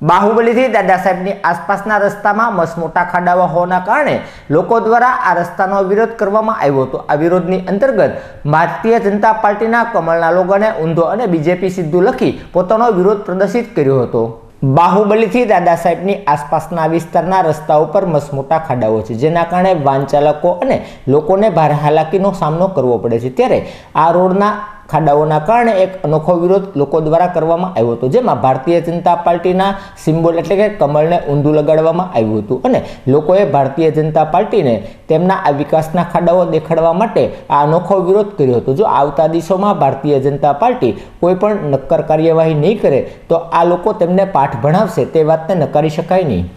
બાહુબલીથી દાદા સાહેબની આસપાસના રસ્તામાં મસમોટા ખાડાઓ હોવાના કારણે લોકો દ્વારા આ રસ્તાનો વિરોધ કરવામાં આવ્યો હતો। આ વિરોધની અંતર્ગત ભારતીય જનતા પાર્ટીના કમળના લોગોને ઊંધો અને બીજેપી સીધું લખી પોતાનો વિરોધ પ્રદર્શિત કર્યો હતો। બાહુબલીથી દાદા સાહેબની આસપાસના વિસ્તારના રસ્તા ઉપર મસમોટા ખાડાઓ છે, જેના કારણે વાહન ચાલકો અને લોકોને ભારે હાલાકીનો સામનો કરવો પડે છે। ત્યારે આ રોડના ખાડાઓના કારણે એક અનોખો વિરોધ લોકો દ્વારા કરવામાં આવ્યો હતો, જેમાં ભારતીય જનતા પાર્ટીના સિમ્બોલ એટલે કે કમળને ઊંધું લગાડવામાં આવ્યું હતું અને લોકોએ ભારતીય જનતા પાર્ટીને તેમના આ વિકાસના ખાડાઓ દેખાડવા માટે આ અનોખો વિરોધ કર્યો હતો। જો આવતા દિવસોમાં ભારતીય જનતા પાર્ટી કોઈ પણ નક્કર કાર્યવાહી નહીં કરે તો આ લોકો તેમને પાઠ ભણાવશે, તે વાતને નકારી શકાય નહીં।